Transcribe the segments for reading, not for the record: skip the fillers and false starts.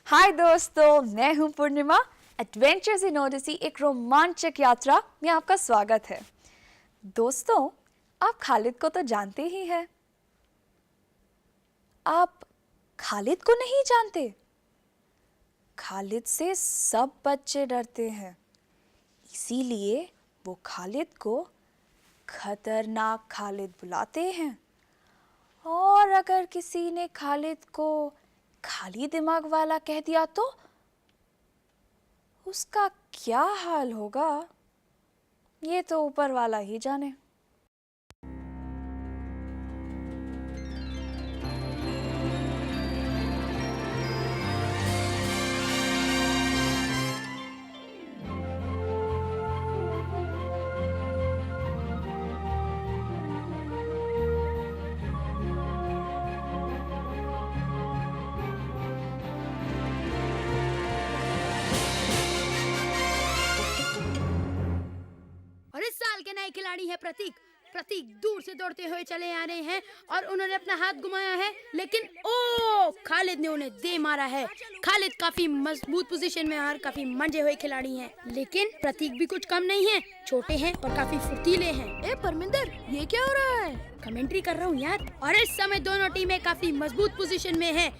हाय दोस्तों, मैं हूं पूर्णिमा। एडवेंचर्स इन ओडिसी एक रोमांचक यात्रा में आपका स्वागत है। दोस्तों, आप खालिद को तो जानते ही हैं। आप खालिद को नहीं जानते? खालिद से सब बच्चे डरते हैं, इसीलिए वो खालिद को खतरनाक खालिद बुलाते हैं। और अगर किसी ने खालिद को खाली दिमाग वाला कह दिया तो उसका क्या हाल होगा, ये तो ऊपर वाला ही जाने। और इस साल के नए खिलाड़ी है प्रतीक। प्रतीक दूर से दौड़ते हुए चले आ रहे हैं और उन्होंने अपना हाथ घुमाया है, लेकिन ओ खालिद ने उन्हें दे मारा है। खालिद काफी मजबूत पोजीशन में और काफी मंजे हुए खिलाड़ी हैं, लेकिन प्रतीक भी कुछ कम नहीं है। छोटे हैं और काफी फुर्तीले हैं। ए परमिंदर, ये क्या हो रहा है? कमेंट्री कर रहा हूँ यार। और इस समय दोनों टीमें काफी मजबूत पोजीशन में हैं।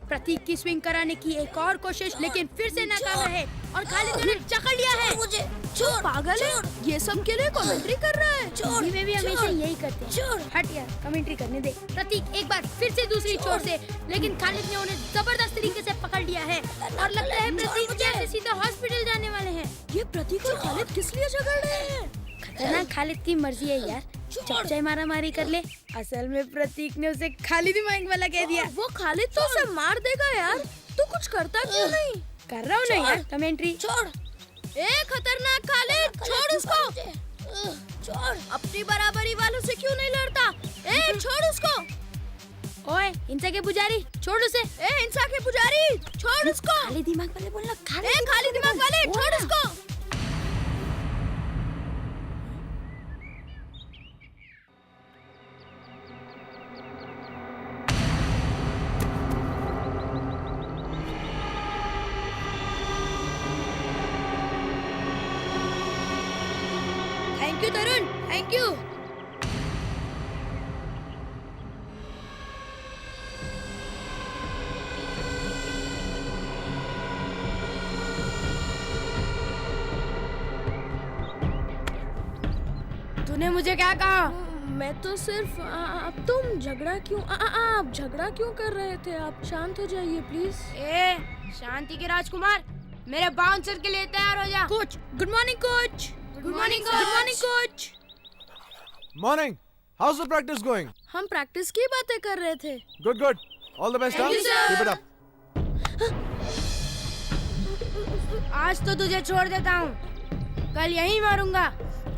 प्रतीक की स्विंग कराने की एक और कोशिश, लेकिन फिर से नाकाम है और खालिद ने जकड़ लिया है। मुझे छोड़, पागल है, ये सब के लिए कमेंट्री कर रहा है। टीवी में भी हमेशा यही करते हैं। हट यार, कमेंट्री करने दे। प्रतीक एक बार फिर से दूसरी छोर से, लेकिन खालिद ने उन्हें जबरदस्त तरीके से पकड़ लिया है और लगता है प्रतीक जैसे सीधा हॉस्पिटल जाने वाले हैं। ये प्रतीक और खालिद किस लिए झगड़ रहे हैं? खतरनाक खालिद की मर्जी है यार, जब चाहे मारा मारी कर ले। असल में प्रतीक ने उसे खालिद ही मांग वाला कह दिया। वो खालिद तो उसे मार देगा यार, तू कुछ करता क्यों नहीं? कर रहा हूँ ना यार कमेंट्री। छोड़, ए खतरनाक खालिद, छोड़ उसको। छोड़, अपनी बराबरी वालों से क्यों नहीं लड़ता? ए छोड़ उसको। ओए इंसा के पुजारी, छोड़ उसे। ए इंसा के पुजारी, छोड़ उसको। खाली दिमाग वाले बोलना। ए खाली दिमाग वाले, छोड़ उसको। Thank you Tarun, thank you. तूने मुझे क्या कहा? मैं तो सिर्फ अब तुम झगड़ा क्यों आप झगड़ा क्यों कर रहे थे? आप शांत हो जाइए प्लीज। ए शांति के राजकुमार, मेरे बाउंसर के लिए तैयार हो जा। Coach, good morning coach. Good morning coach. Good morning coach. Morning. How's the practice going? हम प्रैक्टिस की बातें कर रहे थे। Good, good. All the best, Thank huh? you, sir. Keep it up. आज तो तुझे छोड़ देता हूँ, कल यहीं मारूंगा।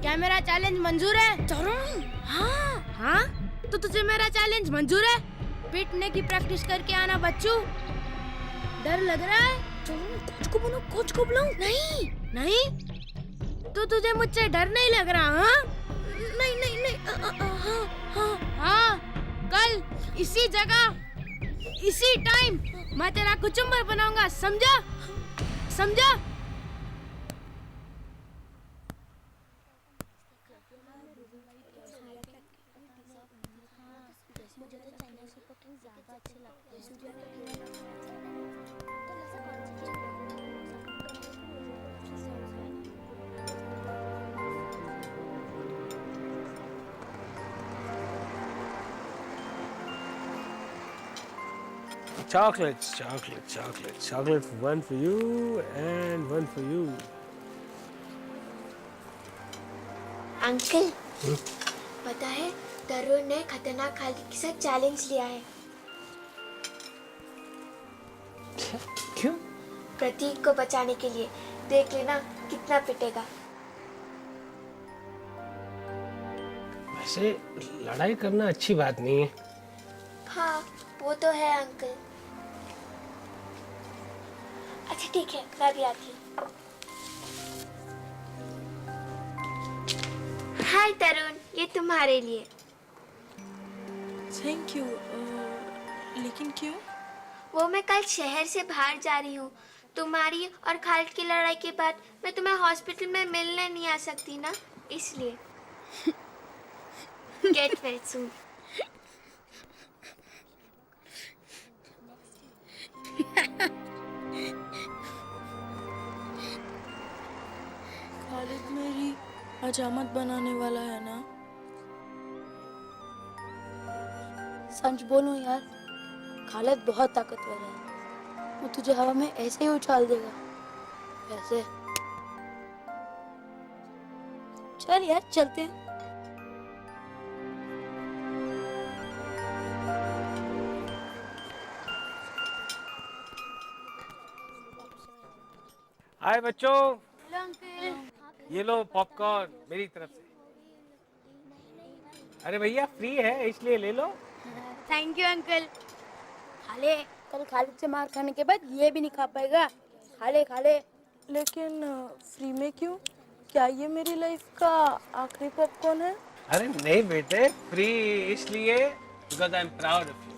क्या मेरा चैलेंज मंजूर है? तरुण, हाँ हाँ, तो तुझे मेरा चैलेंज मंजूर है? पिटने की प्रैक्टिस करके आना बच्चू। डर लग रहा है? कोच को बोलो, कोच को बुलाऊं? नहीं नहीं, तो तुझे मुझसे डर नहीं लग रहा? हाँ नहीं नहीं नहीं, हाँ हाँ हाँ, कल इसी जगह इसी टाइम मैं तेरा कुचुम्बर बनाऊंगा, समझा? समझा? Chocolates, chocolates, chocolates, chocolates. One for you and one for you. Uncle, पता है तरुण ने खतरनाक खालिद के साथ चैलेंज लिया है। क्यों? प्रतीक को बचाने के लिए। देख लेना कितना पिटेगा। वैसे लड़ाई करना अच्छी बात नहीं है। हाँ, वो तो है अंकल। अच्छा ठीक है, मैं भी आती हूँ। हाय तरुण, ये तुम्हारे लिए। Thank you. लेकिन क्यों? वो मैं कल शहर से बाहर जा रही हूँ। तुम्हारी और खालिद की लड़ाई के बाद मैं तुम्हें हॉस्पिटल में मिलने नहीं आ सकती ना, इसलिए। Get well soon. खालिद मेरी हजामत बनाने वाला है ना? सच बोलूं यार, खालिद बहुत ताकतवर है। वो तुझे हवा में ऐसे ही उछाल देगा, ऐसे। चल यार, चलते हैं। हाय बच्चों, ये लो पॉपकॉर्न मेरी तरफ से। अरे भैया फ्री है इसलिए ले लो। Thank you uncle. खाले, कल खालिद से मार खाने के बाद ये भी नहीं खा पाएगा। खाले खाले। लेकिन फ्री में क्यों? क्या ये मेरी लाइफ का आखिरी पॉपकॉर्न है? अरे नहीं बेटे, फ्री इसलिए because I am proud of you.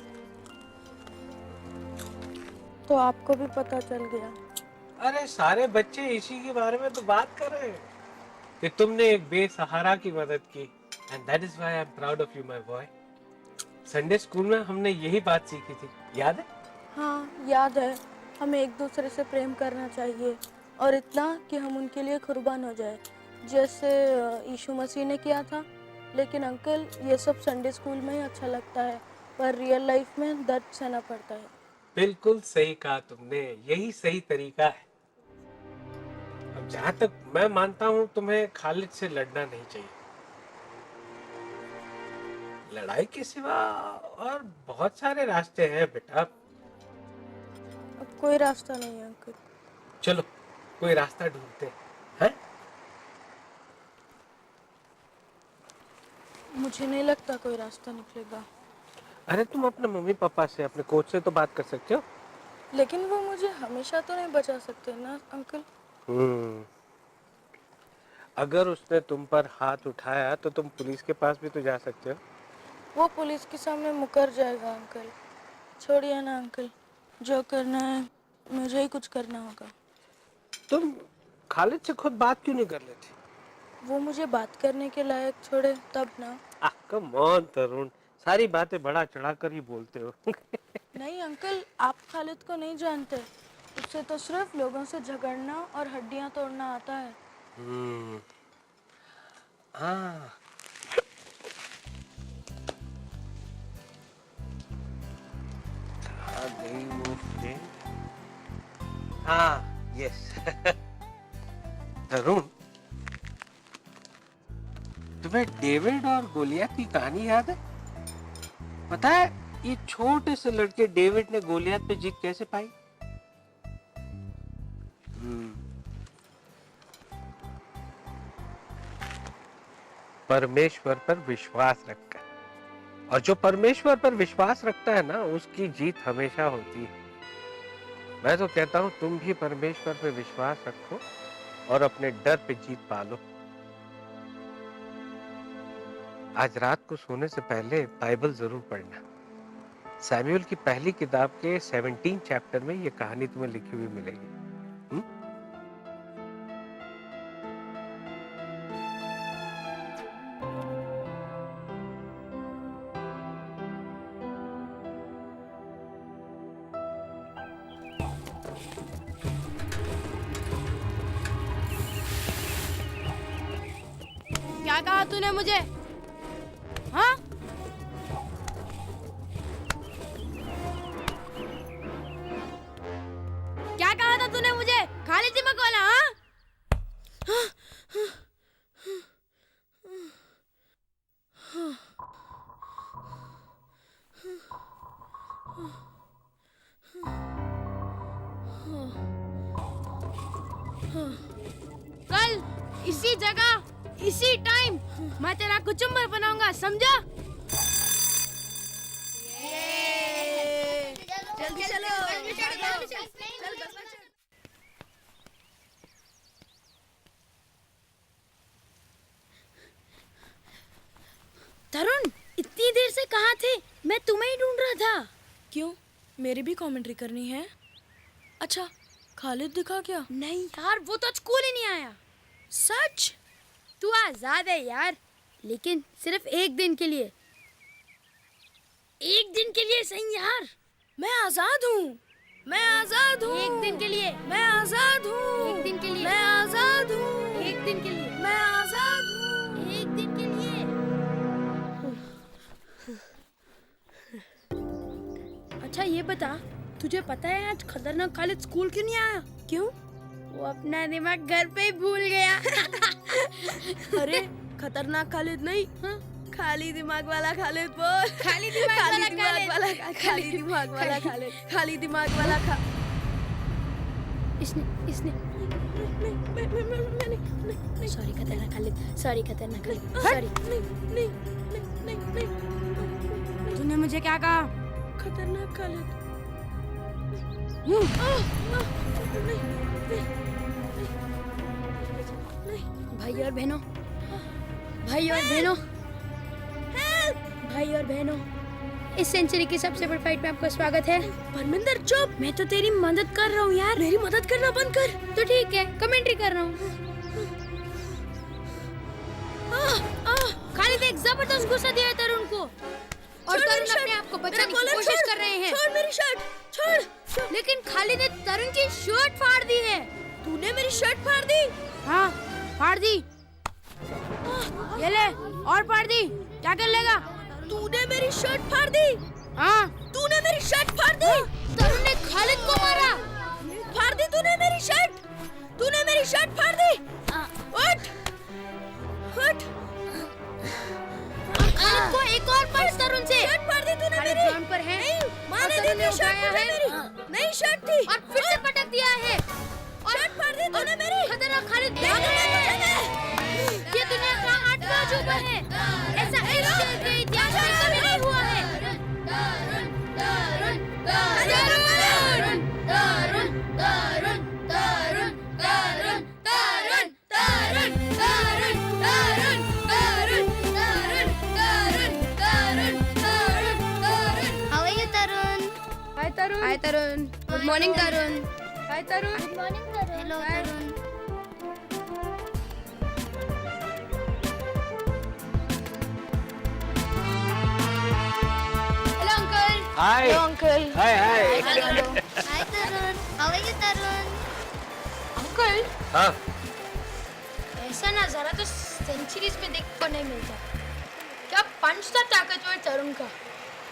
तो आपको भी पता चल गया? अरे सारे बच्चे इसी के बारे में तो बात कर रहे हैं कि तुमने एक बेसहारा की मदद की, and that is why I am proud of you my boy. Sunday school में हमने यही बात सीखी थी, याद है? हाँ याद है। हमें एक दूसरे से प्रेम करना चाहिए, और इतना कि हम उनके लिए कुर्बान हो जाए, जैसे यीशु मसीह ने किया था। लेकिन अंकल, ये सब संडे स्कूल में ही अच्छा लगता है, पर रियल लाइफ में दर्द सहना पड़ता है। बिल्कुल सही कहा तुमने, यही सही तरीका है। अब जहां तक मैं मानता हूं, तुम्हें खालिद से लड़ना नहीं चाहिए। लड़ाई के सिवा और बहुत सारे रास्ते हैं बेटा। अब कोई रास्ता नहीं है अंकल। चलो कोई रास्ता ढूंढते हैं। मुझे नहीं लगता कोई रास्ता निकलेगा। अरे तुम अपने मम्मी पापा से, अपने कोच से तो बात कर सकते हो। लेकिन वो मुझे हमेशा तो नहीं बचा सकते ना अंकल। अगर उसने तुम पर हाथ उठाया तो तुम पुलिस के पास भी तो जा सकते हो। वो पुलिस के सामने मुकर जाएगा अंकल। छोड़िए ना अंकल, जो करना है मुझे ही कुछ करना होगा। तुम खालिद से खुद बात क्यों नहीं कर लेती? वो मुझे बात करने के लायक छोड़े तब ना। कम ऑन तरुण, सारी बातें बड़ा चढ़ाकर ही बोलते हो। नहीं अंकल, आप खालिद को नहीं जानते। उससे तो सिर्फ लोगों से झगड़ना और हड्डियां तोड़ना आता है। हाँ, आ गई वो फ्रेंड। हाँ, यस। तरुण, तुम्हें डेविड और गोलियत की कहानी याद है? पता है ये छोटे से लड़के डेविड ने गोलियत पे जीत कैसे पाई? परमेश्वर पर विश्वास रखकर। और जो परमेश्वर पर विश्वास रखता है ना, उसकी जीत हमेशा होती है। मैं तो कहता हूं तुम भी परमेश्वर पे विश्वास रखो और अपने डर पे जीत पालो। आज रात को सोने से पहले बाइबल जरूर पढ़ना। सैमुएल की पहली किताब के 17 चैप्टर में ये कहानी तुम्हें लिखी हुई मिलेगी। क्या कहा तूने मुझे? हाँ? क्या कहा था तूने मुझे? खाली दिमाग वाला, हाँ? कल इसी जगह इसी टाइम मैं तेरा कुचुम्बर बनाऊंगा, समझा? जल्दी चलो। तरुण, इतनी देर से कहाँ थे? मैं तुम्हें ही ढूंढ रहा था। क्यों? मेरी भी कमेंट्री करनी है। अच्छा, खालिद दिखा क्या? नहीं यार, वो तो स्कूल ही नहीं आया। सच? तू आजाद है यार, लेकिन सिर्फ एक दिन के लिए। एक दिन के लिए सही यार। मैं आजाद हूँ। मैं आजाद हूँ। एक दिन के लिए। मैं आजाद हूँ। एक दिन के लिए। मैं आजाद हूँ। एक दिन के लिए। मैं आजाद हूँ। एक दिन के लिए। अच्छा ये बता, तुझे पता है आज खतरनाक खालिद स्कूल क्यों नहीं आया? क्यों? वो अपना दिमाग घर पे ही भूल गया। अरे खतरनाक खालिद नहीं, हाँ? खाली दिमाग वाला खालिद बोल। खाली दिमाग वाला खालिद। खाली दिमाग वाला खालिद। खाली दिमाग वाला इसने सॉरी खतरनाक खालिद, सॉरी खतरनाक खालिद, सॉरी। तूने मुझे क्या कहा? खतरनाक खालिद। भाई और बहनों, भाई और बहनों, भाई और बहनों, इस सेंचुरी की सबसे बड़ी फाइट में आपका स्वागत है। परमिंदर चुप। मैं तो तेरी मदद कर रहा हूँ यार। मेरी मदद करना बंद कर। तो ठीक है, कमेंट्री कर रहा हूँ। खालिद एक जबरदस्त गुस्सा दिया है तरुण को, और तरुण अपने आप को बचाने की कोशिश कर रहे हैं। छोड़ मेरी शर्ट, छोड़। लेकिन खालिद ने तरुण की शर्ट फाड़ दी है। तूने मेरी शर्ट फाड़ दी? हाँ, फाड़ दी। ये ले, और फाड़ दी। क्या कर लेगा? तूने मेरी शर्ट फाड़ दी? हाँ, तूने मेरी शर्ट फाड़ दी? तरुण ने खालिद को मारा। फाड़ दी तूने मेरी शर्ट? तूने मेरी शर्ट फाड़ दी? उठ, उठ। खालिद को एक और पंच तरुण से। शर्ट फाड़ दी तूने खालिद मेरी? ग्राउंड पर है। नहीं, माँ और ने तरुण दी थी शर्ट उठाया मुझे है। मेरी। नई शर्ट थी। और फिर से पटक दिया है। शर्ट फाड़ दी तूने मेरी? खतरनाक खालिद देखो भागा मैं है। तुझे। ये दुनिया का 8वां अजूबा है। ऐसा इस शहर के इतिहास में कभी नहीं हुआ है। How are you, Tarun? Hi Tarun. Hi Tarun, good morning Tarun. Hi Tarun. Good morning, Tarun. Hello, Tarun. Hello uncle. Hi hello uncle. Hi hi Hi, Tarun. How are you, Tarun? Uncle, हाँ ऐसा नजारा तो centuries में देखने को नहीं मिलता। क्या पंच था ताकतवर तरुण का।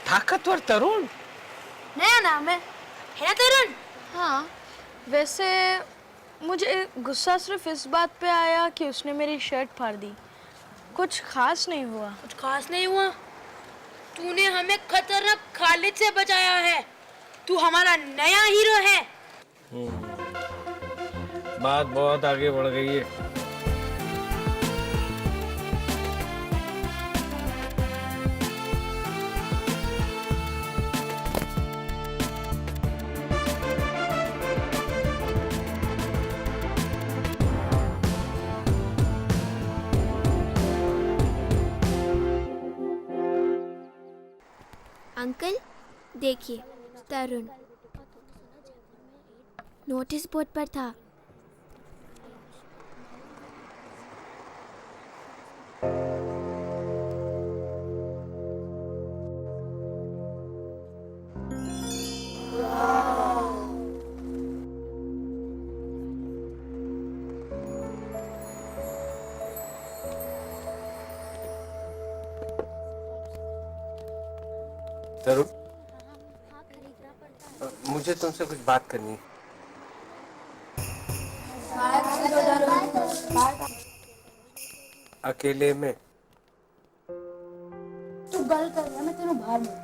ताकतवर तरुण। नया नाम है ना तरुण? हाँ, वैसे मुझे गुस्सा सिर्फ इस बात पे आया कि उसने मेरी शर्ट फाड़ दी। कुछ खास नहीं हुआ। कुछ खास नहीं हुआ। तूने हमें खतरनाक खालिद से बचाया है। तू हमारा नया हीरो है। बात बहुत आगे बढ़ गई है। अंकल देखिए, तरुण नोटिस बोर्ड पर था। तरुण, मुझे तुमसे कुछ बात करनी है। अकेले में। तू गल कर रहा, मैं तेरे बाहर में।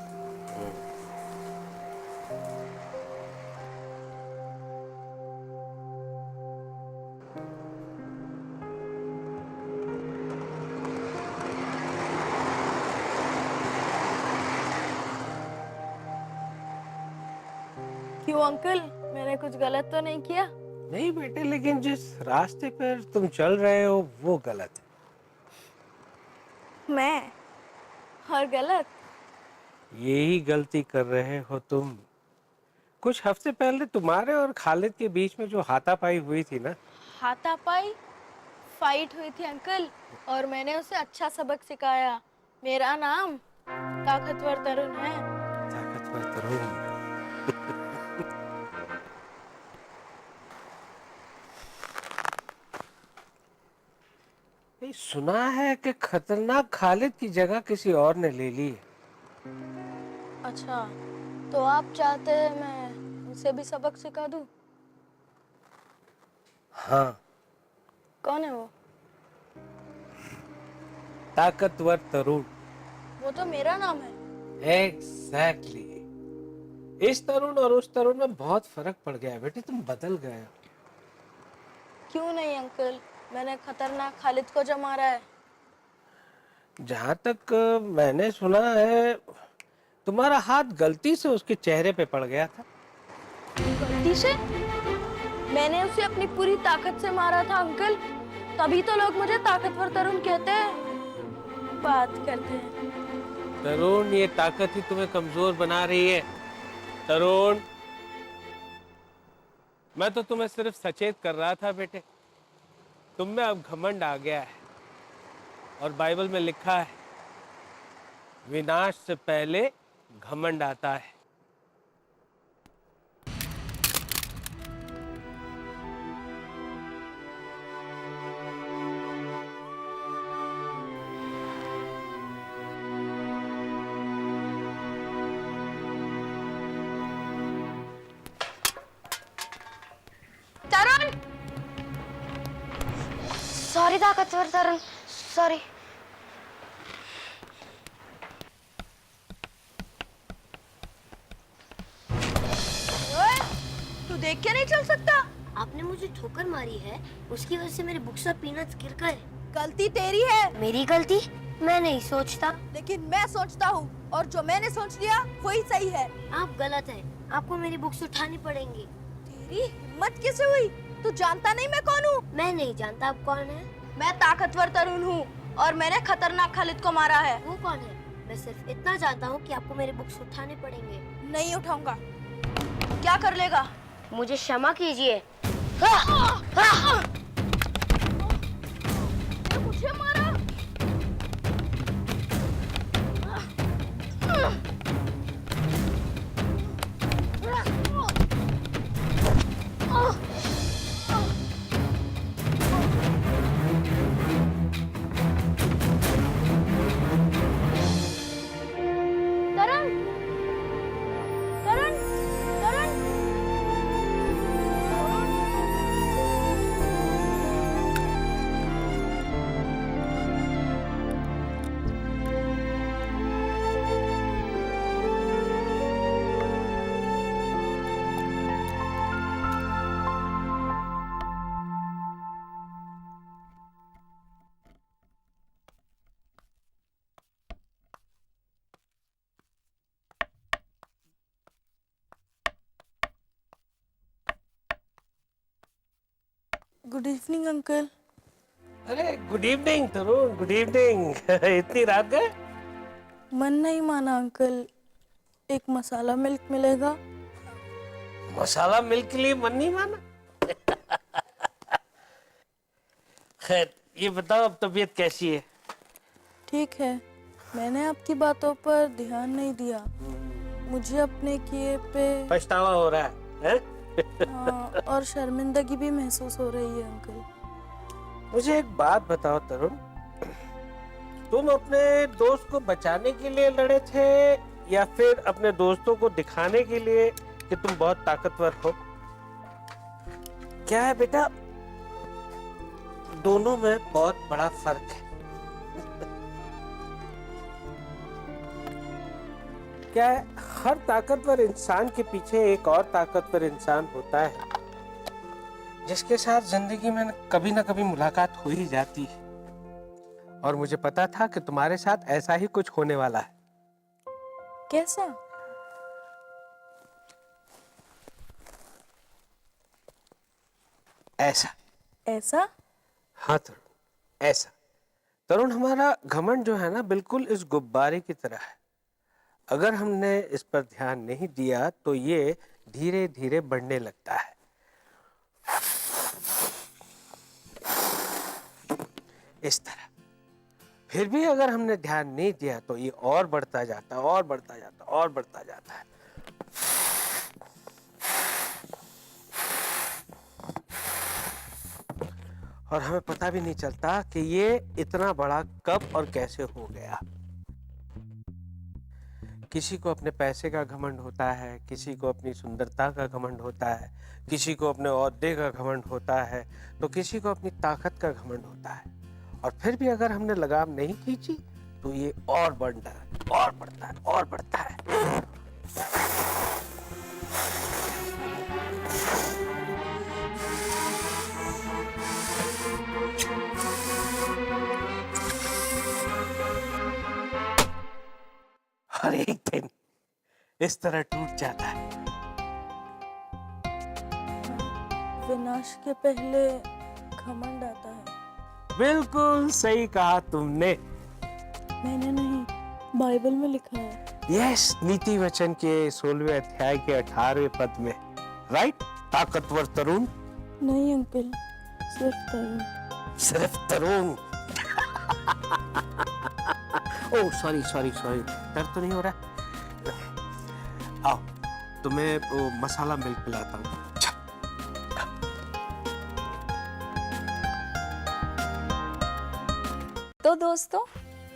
क्यों अंकल, मैंने कुछ गलत तो नहीं किया? नहीं बेटे, लेकिन जिस रास्ते पर तुम चल रहे हो वो गलत है। मैं? और गलत? यही गलती कर रहे हो तुम कुछ हफ्ते पहले तुम्हारे और खालिद के बीच में जो हाथापाई हुई थी ना, हाथापाई फाइट हुई थी अंकल, और मैंने उसे अच्छा सबक सिखाया। मेरा नाम ताकतवर तरुण है। ताकतवर तरुण। ये सुना है कि खतरनाक खालिद की जगह किसी और ने ले ली है। अच्छा, तो आप चाहते हैं मैं उसे भी सबक सिखा दूं? हाँ, कौन है वो? ताकतवर तरुण। वो तो मेरा नाम है। एग्जैक्टली। इस तरुण और उस तरुण में बहुत फर्क पड़ गया है बेटे, तुम बदल गए हो। क्यों नहीं अंकल, मैंने खतरनाक खालिद को जो मारा है। जहां तक मैंने सुना है, तुम्हारा हाथ गलती से उसके चेहरे पे पड़ गया था। गलती से? मैंने उसे अपनी पूरी ताकत से मारा था अंकल, तभी तो लोग मुझे ताकतवर तरुण कहते हैं। बात करते हैं। तरुण, ये ताकत ही तुम्हें कमजोर बना रही है। तरुण, मैं तो तुम्हें सिर्फ सचेत कर रहा था बेटे। तुम में अब घमंड आ गया है, और बाइबल में लिखा है, विनाश से पहले घमंड आता है। तरुण, सॉरी ताकतवर तरुण, सॉरी। तू देख के नहीं चल सकता? आपने मुझे ठोकर मारी है, उसकी वजह से मेरे बुक्स और पीनट्स गिर गए। गलती तेरी है। मेरी गलती? मैं नहीं सोचता। लेकिन मैं सोचता हूँ, और जो मैंने सोच लिया वही सही है। आप गलत हैं। आपको मेरी बुक्स उठानी पड़ेंगी। तेरी हिम्मत कैसे हुई? तू जानता नहीं मैं कौन हूँ? मैं नहीं जानता आप कौन है। मैं ताकतवर तरुण हूँ, और मैंने खतरनाक खालिद को मारा है। वो कौन है? मैं सिर्फ इतना जानता हूँ कि आपको मेरे बुक्स उठाने पड़ेंगे। नहीं उठाऊंगा। क्या कर लेगा? मुझे क्षमा कीजिए। मुझे मारा। Tarun, Tarun, Tarun. Good evening uncle. अरे good evening Tarun, good evening. इतनी रात गए? मन नहीं माना अंकल, एक मसाला मिल्क मिलेगा? मसाला मिल्क के लिए मन नहीं माना? खैर, ये बताओ अब तबीयत कैसी है? ठीक है, मैंने आपकी बातों पर ध्यान नहीं दिया। मुझे अपने किए पे पछतावा हो रहा है? हाँ, और शर्मिंदगी भी महसूस हो रही है अंकल। मुझे एक बात बताओ तरुण, तुम अपने दोस्त को बचाने के लिए लड़े थे, या फिर अपने दोस्तों को दिखाने के लिए कि तुम बहुत ताकतवर हो? क्या है बेटा, दोनों में बहुत बड़ा फर्क है। क्या है, हर ताकतवर इंसान के पीछे एक और ताकतवर इंसान होता है, जिसके साथ जिंदगी में कभी ना कभी मुलाकात हो ही जाती है। और मुझे पता था कि तुम्हारे साथ ऐसा ही कुछ होने वाला है। कैसा? ऐसा। ऐसा? हाँ तरुण, ऐसा। तरुण, हमारा घमंड जो है ना, बिल्कुल इस गुब्बारे की तरह है। अगर हमने इस पर ध्यान नहीं दिया तो ये धीरे धीरे बढ़ने लगता है। इस तरह। फिर भी अगर हमने ध्यान नहीं दिया तो ये और बढ़ता जाता है, और बढ़ता जाता है, और बढ़ता जाता है। और हमें पता भी नहीं चलता कि ये इतना बड़ा कब और कैसे हो गया। किसी को अपने पैसे का घमंड होता है, किसी को अपनी सुंदरता का घमंड होता है, किसी को अपने ओहदे का घमंड होता है, तो किसी को अपनी ताकत का घमंड होता है। और फिर भी अगर हमने लगाम नहीं खींची तो ये और बढ़ता है, और बढ़ता है, और बढ़ता है। और एक दिन इस तरह टूट जाता है। विनाश के पहले घमंड आता है। बिल्कुल सही कहा तुमने। मैंने नहीं, बाइबल में लिखा है। यस, नीति वचन के 16वें अध्याय के 18वें पद में। राइट? ताकतवर तरुण। नहीं अंकल, सिर्फ तरुण। सिर्फ तरुण। ओह सॉरी सॉरी सॉरी, दर्द तो नहीं हो रहा? आओ तुम्हें वो मसाला मिल्क पिलाता हूँ। तो दोस्तों,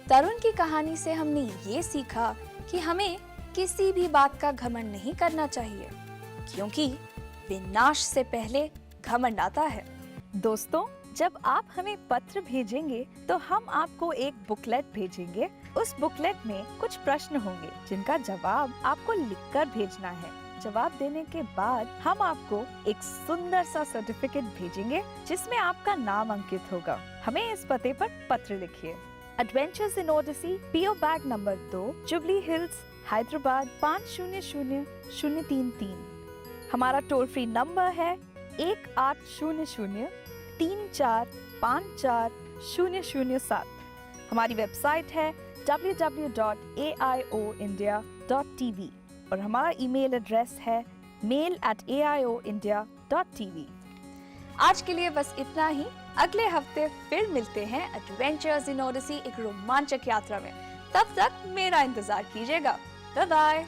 तरुण की कहानी से हमने ये सीखा कि हमें किसी भी बात का घमंड नहीं करना चाहिए, क्योंकि विनाश से पहले घमंड आता है। दोस्तों, जब आप हमें पत्र भेजेंगे तो हम आपको एक बुकलेट भेजेंगे। उस बुकलेट में कुछ प्रश्न होंगे जिनका जवाब आपको लिखकर भेजना है। जवाब देने के बाद हम आपको एक सुंदर सा सर्टिफिकेट भेजेंगे जिसमें आपका नाम अंकित होगा। हमें इस पते पर पत्र लिखिए। Adventures in Odyssey, PO bag number 2, Jubilee Hills, Hyderabad 500033। हमारा टोल फ्री नंबर है 1800-3454-007। हमारी वेबसाइट है www.aioindia.tv और हमारा ईमेल एड्रेस है mail@aioindia.tv। आज के लिए बस इतना ही। अगले हफ्ते फिर मिलते हैं एडवेंचर्स इन ओडिसी एक रोमांचक यात्रा में। तब तक मेरा इंतजार कीजिएगा। Bye bye.